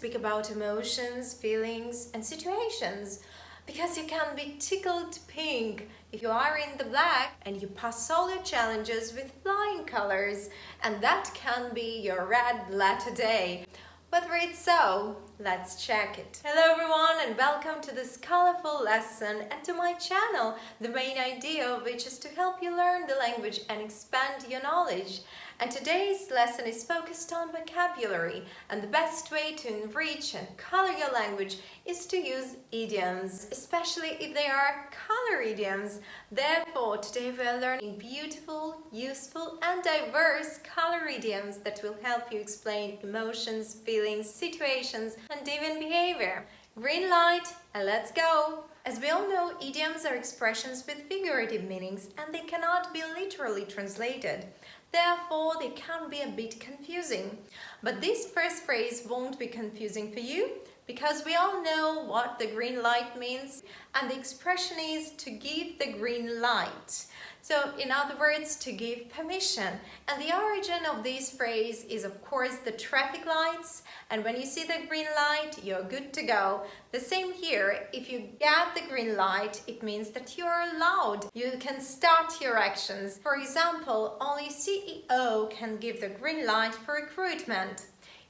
speak about emotions, feelings, and situations. Because you can be tickled pink if you are in the black and you pass all your challenges with flying colors, and that can be your red letter day. Whether it's so, let's check it. Hello everyone and welcome to this colorful lesson and to my channel, the main idea of which is to help you learn the language and expand your knowledge. And today's lesson is focused on vocabulary, and the best way to enrich and color your language is to use idioms, especially if they are color idioms. Therefore, today we are learning beautiful, useful and diverse color idioms that will help you explain emotions, feelings, situations and even behavior. Green light and let's go! As we all know, idioms are expressions with figurative meanings and they cannot be literally translated. Therefore, they can be a bit confusing. But this first phrase won't be confusing for you because we all know what the green light means, and the expression is to give the green light. So, in other words, to give permission. And the origin of this phrase is, of course, the traffic lights. And when you see the green light, you're good to go. The same here. If you get the green light, it means that you're allowed. You can start your actions. For example, only CEO can give the green light for recruitment.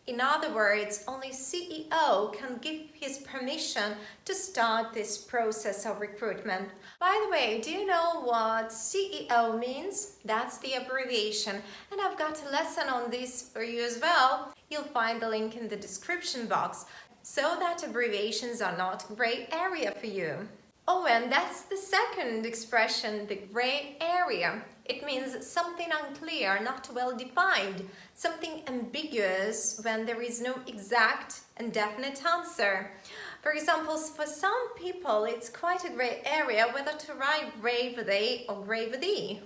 In other words, only CEO can give his permission to start this process of recruitment. By the way, do you know what CEO means? That's the abbreviation, and I've got a lesson on this for you as well. You'll find the link in the description box, so that abbreviations are not gray area for you. Oh, and that's the second expression, the gray area. It means something unclear, not well defined, something ambiguous when there is no exact and definite answer. For example, for some people, it's quite a gray area whether to write gray with A or gray with E.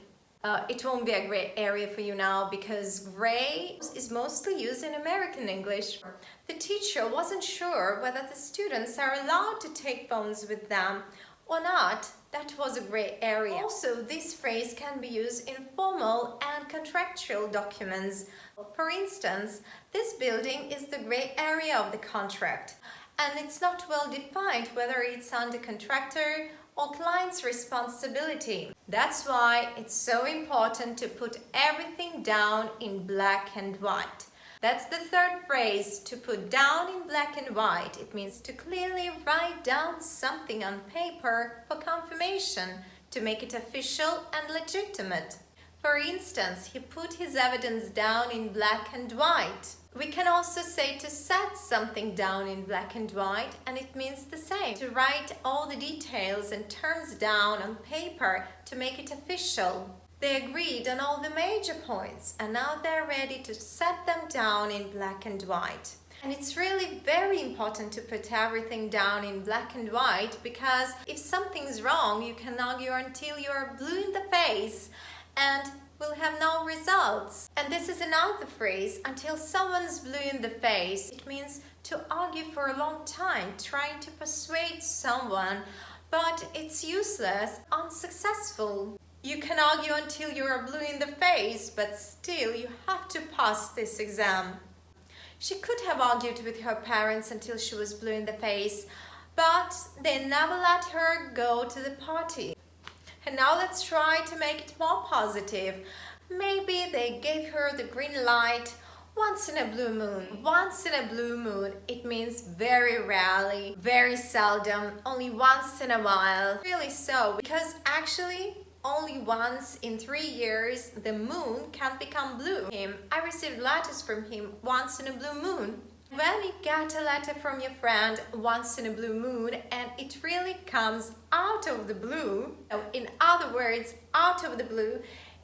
It won't be a gray area for you now because gray is mostly used in American English. The teacher wasn't sure whether the students are allowed to take phones with them or not. That was a gray area. Also, this phrase can be used in formal and contractual documents. For instance, this building is the gray area of the contract, and it's not well defined whether it's under contractor or client's responsibility. That's why it's so important to put everything down in black and white. That's the third phrase, to put down in black and white. It means to clearly write down something on paper for confirmation, to make it official and legitimate. For instance, he put his evidence down in black and white. We can also say to set something down in black and white, and it means the same, to write all the details and terms down on paper to make it official. They agreed on all the major points and now they're ready to set them down in black and white. And it's really very important to put everything down in black and white because if something's wrong, you can argue until you're blue in the face and will have no results. And this is another phrase, until someone's blue in the face. It means to argue for a long time, trying to persuade someone, but it's useless, unsuccessful. You can argue until you are blue in the face, but still you have to pass this exam. She could have argued with her parents until she was blue in the face, but they never let her go to the party. And now let's try to make it more positive. Maybe they gave her the green light once in a blue moon. Once in a blue moon, it means very rarely, very seldom, only once in a while. Really so, because actually, only once in 3 years the moon can become blue. I received letters from him once in a blue moon. When you get a letter from your friend once in a blue moon and it really comes out of the blue, in other words, out of the blue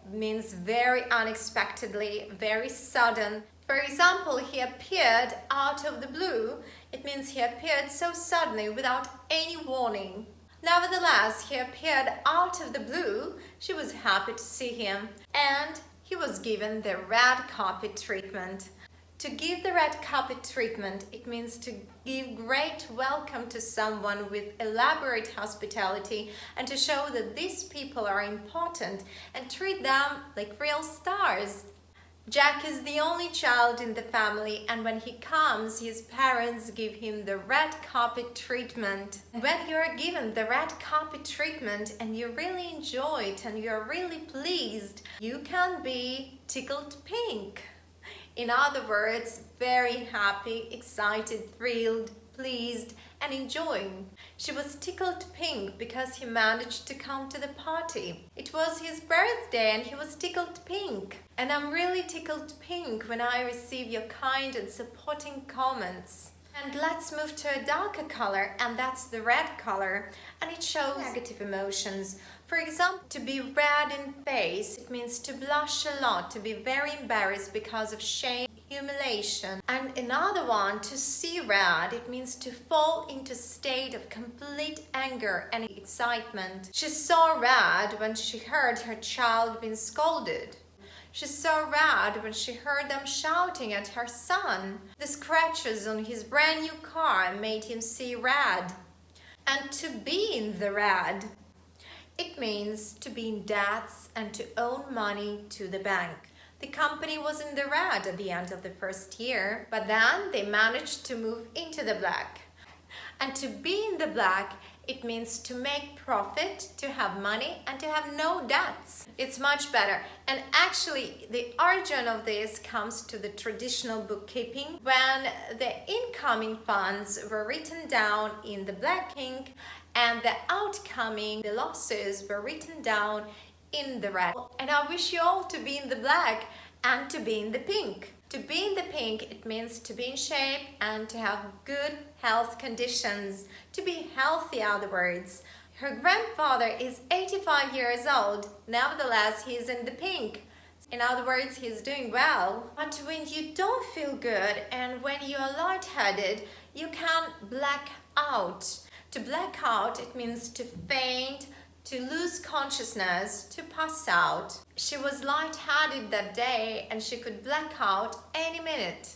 means very unexpectedly, very sudden. For example, he appeared out of the blue. It means he appeared so suddenly without any warning. Nevertheless, he appeared out of the blue. She was happy to see him, and he was given the red carpet treatment. To give the red carpet treatment, it means to give great welcome to someone with elaborate hospitality and to show that these people are important and treat them like real stars. Jack is the only child in the family, and when he comes, his parents give him the red carpet treatment. When you're given the red carpet treatment and you really enjoy it and you're really pleased, you can be tickled pink. In other words, very happy, excited, thrilled, pleased, and enjoying. She was tickled pink because he managed to come to the party. It was his birthday and he was tickled pink. And I'm really tickled pink when I receive your kind and supporting comments. And let's move to a darker color, and that's the red color, and it shows negative emotions. For example, to be red in face, it means to blush a lot, to be very embarrassed because of shame, humiliation. And another one, to see red, it means to fall into a state of complete anger and excitement. She saw red when she heard her child being scolded. She saw red when she heard them shouting at her son. The scratches on his brand new car made him see red. And to be in the red, it means to be in debts and to owe money to the bank. The company was in the red at the end of the first year, but then they managed to move into the black. And to be in the black, it means to make profit, to have money, and to have no debts. It's much better. And actually, the origin of this comes to the traditional bookkeeping, when the incoming funds were written down in the black ink and the outcoming, the losses, were written down in the red. And I wish you all to be in the black and to be in the pink. To be in the pink, it means to be in shape and to have good health conditions, to be healthy, in other words. Her grandfather is 85 years old, nevertheless he is in the pink. In other words, he's doing well. But when you don't feel good and when you are lightheaded, you can black out. To black out, it means to faint, to lose consciousness, to pass out. She was lightheaded that day and she could black out any minute.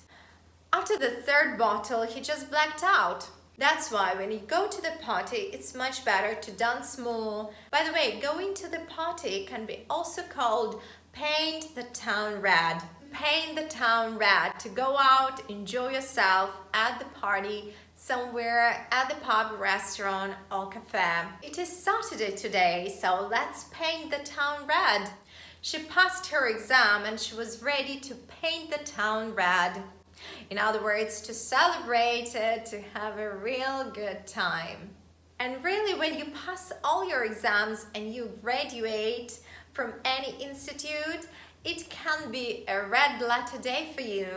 After the third bottle, he just blacked out. That's why when you go to the party, it's much better to dance more. By the way, going to the party can be also called paint the town red. Paint the town red, to go out, enjoy yourself at the party, somewhere at the pub, restaurant or cafe. It is Saturday today, so let's paint the town red. She passed her exam and she was ready to paint the town red. In other words, to celebrate it, to have a real good time. And really, when you pass all your exams and you graduate from any institute, it can be a red letter day for you.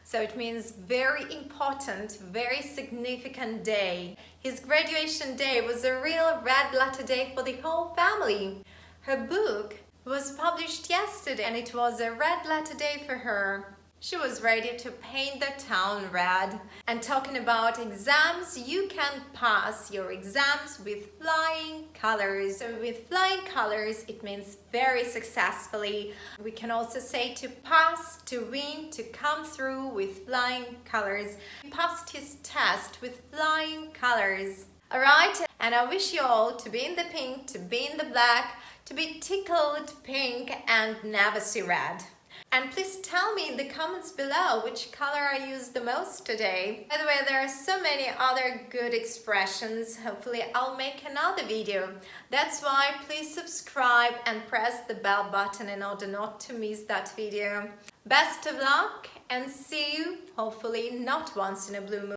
So it means very important, very significant day. His graduation day was a real red letter day for the whole family. Her book was published yesterday and it was a red letter day for her. She was ready to paint the town red. And talking about exams, you can pass your exams with flying colors. So with flying colors, it means very successfully. We can also say to pass, to win, to come through with flying colors. He passed his test with flying colors. Alright, and I wish you all to be in the pink, to be in the black, to be tickled pink and never see red. And please tell me in the comments below which color I used the most today. By the way, there are so many other good expressions. Hopefully I'll make another video. That's why please subscribe and press the bell button in order not to miss that video. Best of luck and see you, hopefully not once in a blue moon.